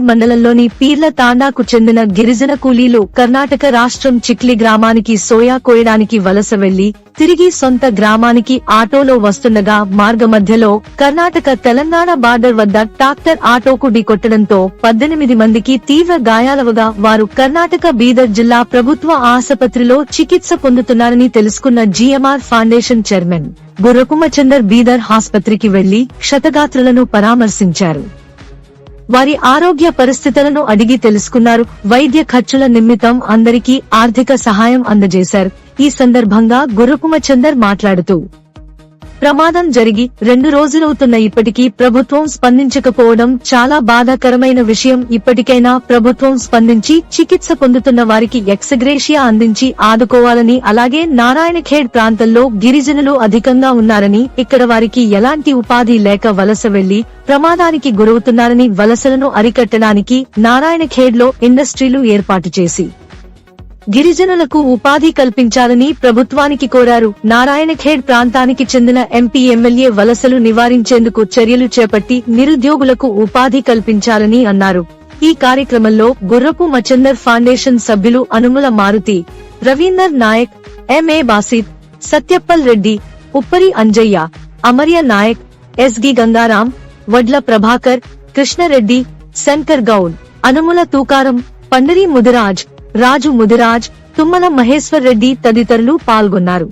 మండలంలోని పీర్ల తాండాకు చెందిన గిరిజన కూలీలు కర్ణాటక రాష్ట్రం చిక్లి గ్రామానికి సోయా కోయడానికి వలస వెళ్లి తిరిగి సొంత గ్రామానికి ఆటోలో వస్తుండగా మార్గమధ్యలో కర్ణాటక తెలంగాణ బార్డర్ వద్ద ట్రాక్టర్ ఆటోకు ఢీకొట్టడంతో 18 మందికి తీవ్ర గాయాలవగా వారు కర్ణాటక బీదర్ జిల్లా ప్రభుత్వ ఆసుపత్రిలో చికిత్స పొందుతున్నారని తెలుసుకున్న జీఎంఆర్ ఫౌండేషన్ చైర్మన్ గుర్రకుమచందర్ బీదర్ ఆసుపత్రికి వెళ్లి క్షతగాత్రులను పరామర్శించారు. వారి ఆరోగ్య పరిస్థితులను అడిగి తెలుసుకున్నారు. వైద్య ఖర్చుల నిమిత్తం అందరికీ ఆర్థిక సహాయం అందజేశారు. ఈ సందర్భంగా గుర్రకుమచందర్ మాట్లాడుతూ, ప్రమాదం జరిగి 2 రోజులవుతున్న ఇప్పటికీ ప్రభుత్వం స్పందించకపోవడం చాలా బాధాకరమైన విషయం. ఇప్పటికైనా ప్రభుత్వం స్పందించి చికిత్స పొందుతున్న వారికి ఎక్స్గ్రేషియా అందించి ఆదుకోవాలని, అలాగే నారాయణఖేడ్ ప్రాంతంలో గిరిజనులు అధికంగా ఉన్నారని, ఇక్కడ వారికి ఎలాంటి ఉపాధి లేక వలస వెళ్లి ప్రమాదానికి గురవుతున్నారని, వలసలను అరికట్టడానికి నారాయణఖేడ్ లో ఇండస్ట్రీలు ఏర్పాటు చేసి గిరిజనులకు ఉపాధి కల్పించాలని ప్రభుత్వానికి కోరారు. నారాయణఖేడ్ ప్రాంతానికి చెందిన ఎంపీ ఎమ్మెల్యే వలసలు నివారించేందుకు చర్యలు చేపట్టి నిరుద్యోగులకు ఉపాధి కల్పించాలని అన్నారు. ఈ కార్యక్రమంలో గుర్రపు మచందర్ ఫౌండేషన్ సభ్యులు అనుముల మారుతి, రవీందర్ నాయక్, ఎంఏ బాసిత్, సత్యప్పల్ రెడ్డి, ఉప్పరి అంజయ్య, అమర్య నాయక్, ఎస్గి గంగారాం, వడ్ల ప్రభాకర్, కృష్ణరెడ్డి, శంకర్ గౌడ్, అనుముల తూకారం, పండరి ముదిరాజ్, రాజు ముదిరాజ్, తుమ్మల మహేశ్వర్ రెడ్డి తదితరులు పాల్గొన్నారు.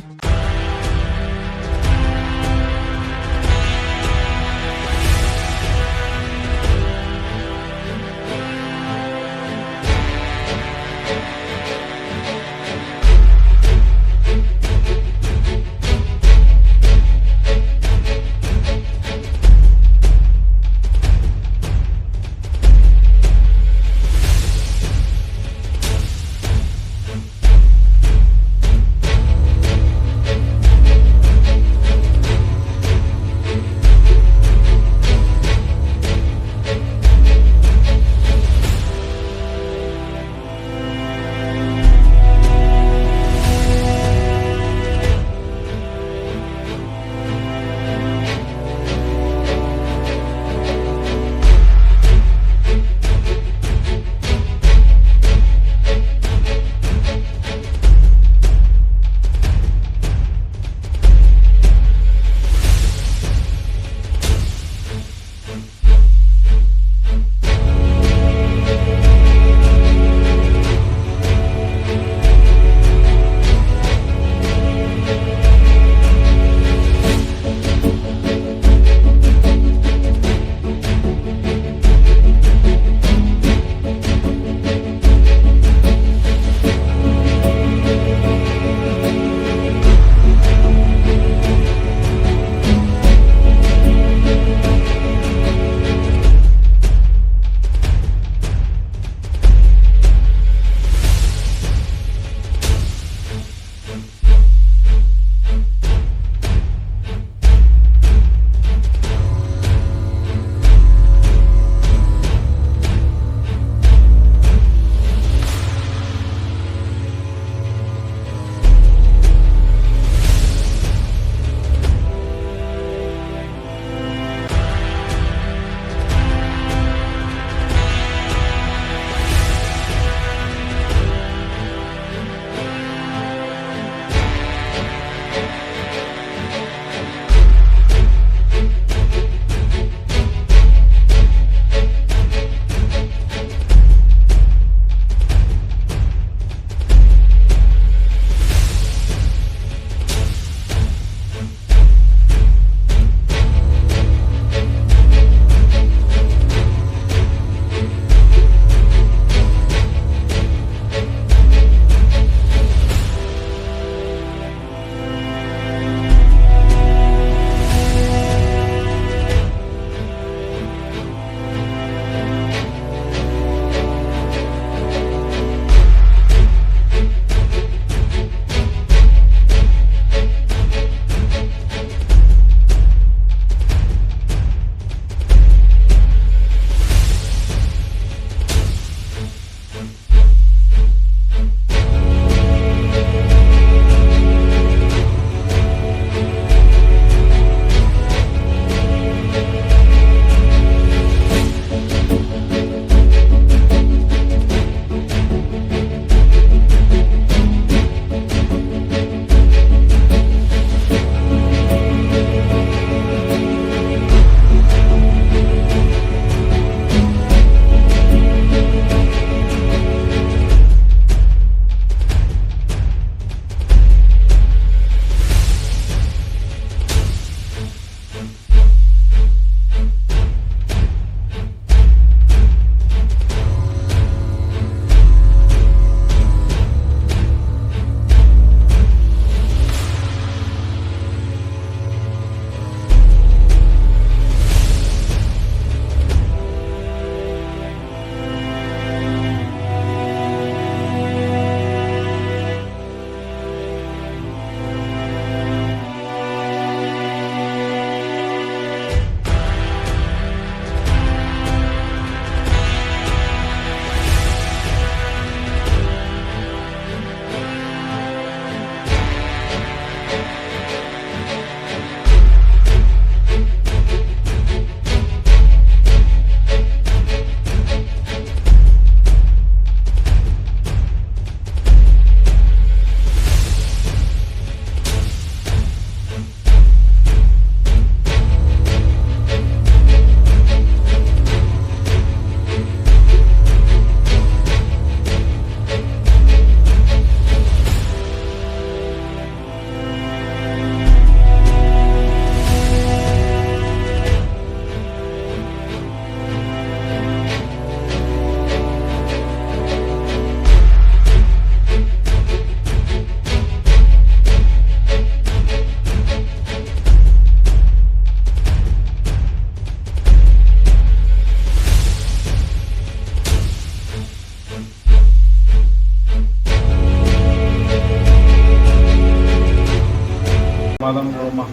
పాదంలో మా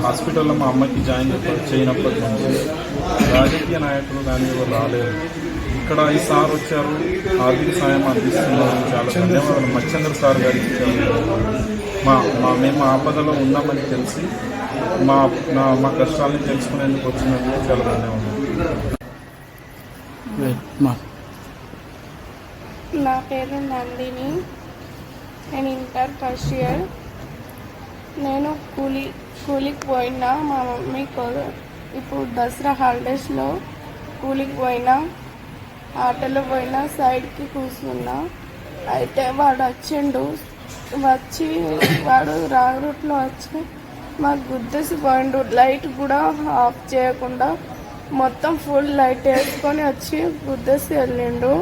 హాస్పిటల్లో మా అమ్మకి జాయిన్ చేయనప్పటి నుంచి రాజకీయ నాయకులు కానీ ఎవరు రాలేదు. ఇక్కడ ఈ సార్ వచ్చారు, ఆర్థిక సాయం అందిస్తున్నారు. చాలా ధన్యవాదాలు మచ్చంద్ర సార్ గారికి. మేము ఆపదలో ఉన్నామని తెలిసి మా కష్టాలను తెలుసుకునేందుకు వచ్చినందుకు చాలా ధన్యవాదాలు. నా పేరు నందిని, నేను ఇంటర్ ఫస్ట్ ఇయర్. నేను కూలికి పోయినా, మా మమ్మీ ఇప్పుడు దసరా హాలిడేస్లో కూలికి పోయినా, ఆటోలో పోయినా, సైడ్కి కూర్చున్నా. అయితే వాడు వాడు రాంగ్ రూట్లో వచ్చి మాకు గుద్దేసి పోయిండు. లైట్ కూడా ఆఫ్ చేయకుండా మొత్తం ఫుల్ లైట్ వేసుకొని వచ్చి గుద్దేసి వెళ్ళిండు.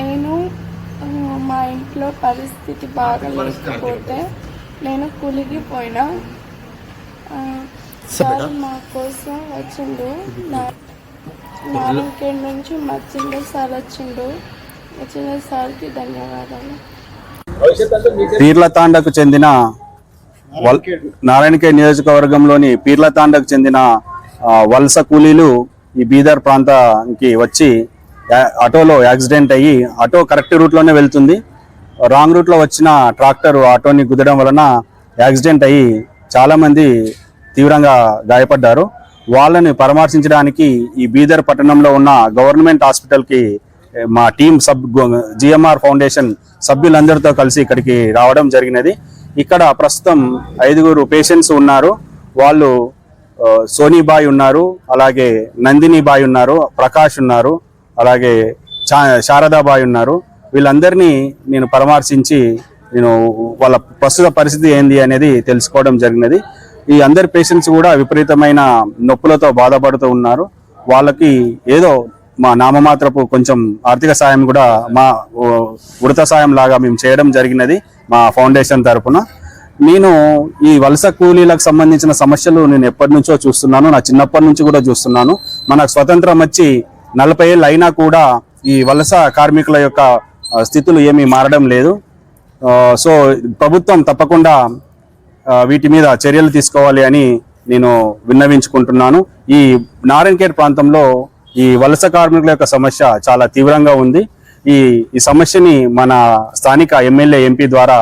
నేను మా ఇంట్లో పరిస్థితి బాగా లేకపోతే నేను కూలికి పోయినా. సార్ మా కోసం వచ్చిండు. నారాయణఖేడ్ నుంచి మచ్చంద్ర సార్ వచ్చిండు. మచ్చంద్ర సార్కి ధన్యవాదాలు. పీర్లతాండకు చెందిన నారాయణఖేడ్ నియోజకవర్గంలోని పీర్లతాండకు చెందిన వలస కూలీలు ఈ బీదర్ ప్రాంతానికి వచ్చి ఆటోలో యాక్సిడెంట్ అయ్యి, ఆటో కరెక్ట్ రూట్లోనే వెళ్తుంది, రాంగ్ రూట్లో వచ్చిన ట్రాక్టర్ ఆటోని గుద్దడం వలన యాక్సిడెంట్ అయ్యి చాలామంది తీవ్రంగా గాయపడ్డారు. వాళ్ళని పరామర్శించడానికి ఈ బీదర్ పట్టణంలో ఉన్న గవర్నమెంట్ హాస్పిటల్కి మా టీం జిఎంఆర్ ఫౌండేషన్ సభ్యులందరితో కలిసి ఇక్కడికి రావడం జరిగినది. ఇక్కడ ప్రస్తుతం 5 పేషెంట్స్ ఉన్నారు. వాళ్ళు సోనీబాయ్ ఉన్నారు, అలాగే నందినిబాయ్ ఉన్నారు, ప్రకాష్ ఉన్నారు, అలాగే శారదాబాయ్ ఉన్నారు. వీళ్ళందరినీ నేను పరామర్శించి వాళ్ళ ప్రస్తుత పరిస్థితి ఏంది అనేది తెలుసుకోవడం జరిగినది. ఈ అందరి పేషెంట్స్ కూడా విపరీతమైన నొప్పులతో బాధపడుతూ ఉన్నారు. వాళ్ళకి ఏదో మా నామమాత్రపు కొంచెం ఆర్థిక సాయం కూడా మా ఉడత సాయం లాగా మేము చేయడం జరిగినది మా ఫౌండేషన్ తరఫున. నేను ఈ వలస కూలీలకు సంబంధించిన సమస్యలు నేను ఎప్పటి నుంచో చూస్తున్నాను, నా చిన్నప్పటి నుంచి కూడా చూస్తున్నాను. మనకు స్వతంత్రం వచ్చి 40 ఏళ్ళు అయినా కూడా ఈ వలస కార్మికుల యొక్క స్థితులు ఏమీ మారడం లేదు. సో ప్రభుత్వం తప్పకుండా వీటి మీద చర్యలు తీసుకోవాలి అని నేను విన్నవించుకుంటున్నాను. ఈ నారాయణఖేడ్ ప్రాంతంలో ఈ వలస కార్మికుల యొక్క సమస్య చాలా తీవ్రంగా ఉంది. ఈ సమస్యని మన స్థానిక ఎమ్మెల్యే ఎంపీ ద్వారా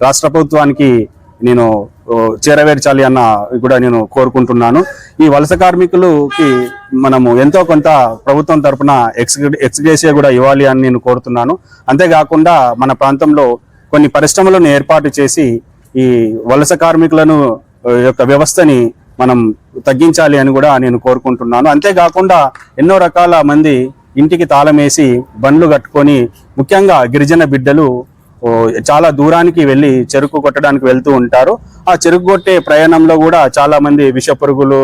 రాష్ట్ర ప్రభుత్వానికి నేను చేరవేర్చాలి అన్న కూడా నేను కోరుకుంటున్నాను. ఈ వలస కార్మికులకి మనము ఎంతో కొంత ప్రభుత్వం తరఫున ఎక్స్గ్రేషియా కూడా ఇవ్వాలి అని నేను కోరుతున్నాను. అంతేకాకుండా మన ప్రాంతంలో కొన్ని పరిశ్రమలను ఏర్పాటు చేసి ఈ వలస కార్మికులను యొక్క వ్యవస్థని మనం తగ్గించాలి అని కూడా నేను కోరుకుంటున్నాను. అంతేకాకుండా ఎన్నో రకాల మంది ఇంటికి తాళమేసి బండ్లు కట్టుకొని, ముఖ్యంగా గిరిజన బిడ్డలు చాలా దూరానికి వెళ్ళి చెరుకు కొట్టడానికి వెళ్తూ ఉంటారు. ఆ చెరుకు కొట్టే ప్రయాణంలో కూడా చాలా మంది విష పురుగులు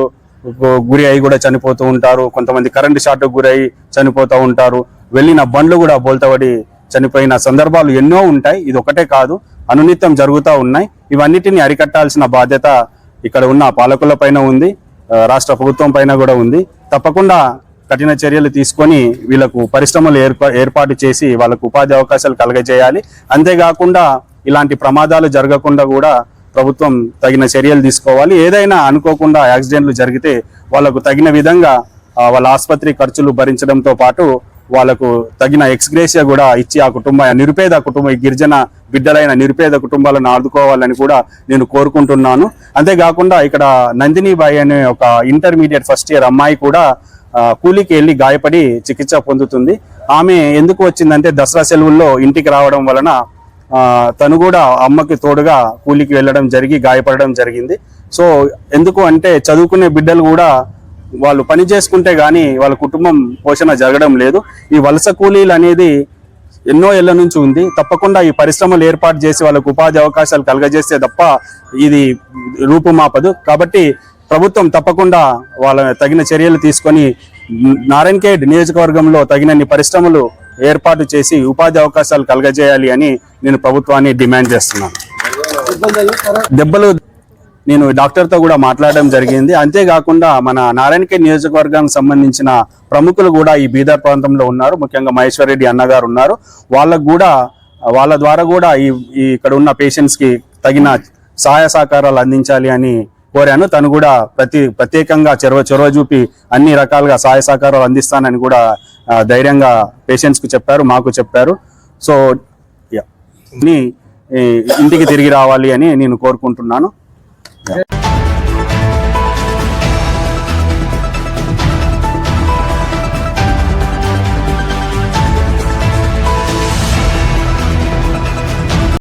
గురి అయి కూడా చనిపోతూ ఉంటారు. కొంతమంది కరెంటు షార్ట్కు గురై చనిపోతూ ఉంటారు. వెళ్ళిన బండ్లు కూడా బోల్తబడి చనిపోయిన సందర్భాలు ఎన్నో ఉంటాయి. ఇది ఒకటే కాదు, అనునిత్యం జరుగుతూ ఉన్నాయి. ఇవన్నిటిని అరికట్టాల్సిన బాధ్యత ఇక్కడ ఉన్న పాలకుల పైన ఉంది, రాష్ట్ర ప్రభుత్వం పైన కూడా ఉంది. తప్పకుండా కఠిన చర్యలు తీసుకొని వీళ్ళకు పరిశ్రమలు ఏర్పాటు చేసి వాళ్ళకు ఉపాధి అవకాశాలు కలగజేయాలి. అంతేకాకుండా ఇలాంటి ప్రమాదాలు జరగకుండా కూడా ప్రభుత్వం తగిన చర్యలు తీసుకోవాలి. ఏదైనా అనుకోకుండా యాక్సిడెంట్లు జరిగితే వాళ్ళకు తగిన విధంగా వాళ్ళ ఆసుపత్రి ఖర్చులు భరించడంతో పాటు వాళ్ళకు తగిన ఎక్స్గ్రేషియా కూడా ఇచ్చి ఆ నిరుపేద కుటుంబం, గిరిజన బిడ్డలైన నిరుపేద కుటుంబాలను ఆదుకోవాలని కూడా నేను కోరుకుంటున్నాను. అంతేకాకుండా ఇక్కడ నందినిబాయి అనే ఒక ఇంటర్మీడియట్ ఫస్ట్ ఇయర్ అమ్మాయి కూడా కూలికి వెళ్ళి గాయపడి చికిత్స పొందుతుంది. ఆమె ఎందుకు వచ్చిందంటే దసరా సెలవుల్లో ఇంటికి రావడం వలన తను కూడా అమ్మకి తోడుగా కూలికి వెళ్ళడం గాయపడడం జరిగింది. సో ఎందుకు అంటే చదువుకునే బిడ్డలు కూడా వాళ్ళు పని చేసుకుంటే గానీ వాళ్ళ కుటుంబం పోషణ జరగడం లేదు. ఈ వలస కూలీలు అనేది ఎన్నో ఏళ్ల నుంచి ఉంది. తప్పకుండా ఈ పరిశ్రమలు ఏర్పాటు చేసి వాళ్ళకు ఉపాధి అవకాశాలు కలగజేస్తే తప్ప ఇది రూపుమాపదు. కాబట్టి ప్రభుత్వం తప్పకుండా వాళ్ళ తగిన చర్యలు తీసుకొని నారాయణఖేడ్ నియోజకవర్గంలో తగినన్ని పరిశ్రమలు ఏర్పాటు చేసి ఉపాధి అవకాశాలు కలగజేయాలి అని నేను ప్రభుత్వాన్ని డిమాండ్ చేస్తున్నాను. దెబ్బలు నేను డాక్టర్తో కూడా మాట్లాడడం జరిగింది. అంతేకాకుండా మన నారాయణఖేడ్ నియోజకవర్గానికి సంబంధించిన ప్రముఖులు కూడా ఈ బీదర్ ప్రాంతంలో ఉన్నారు. ముఖ్యంగా మహేశ్వర్ రెడ్డి అన్నగారు ఉన్నారు. వాళ్ళకు కూడా వాళ్ళ ద్వారా కూడా ఈ ఇక్కడ ఉన్న పేషెంట్స్ కి తగిన సహాయ సహకారాలు అందించాలి అని కోరాను. తను కూడా ప్రత్యేకంగా చొరవ చూపి అన్ని రకాలుగా సహాయ సహకారాలు అందిస్తానని కూడా ధైర్యంగా పేషెంట్స్ కు చెప్పారు, మాకు చెప్పారు. సో ఇంటికి తిరిగి రావాలి అని నేను కోరుకుంటున్నాను.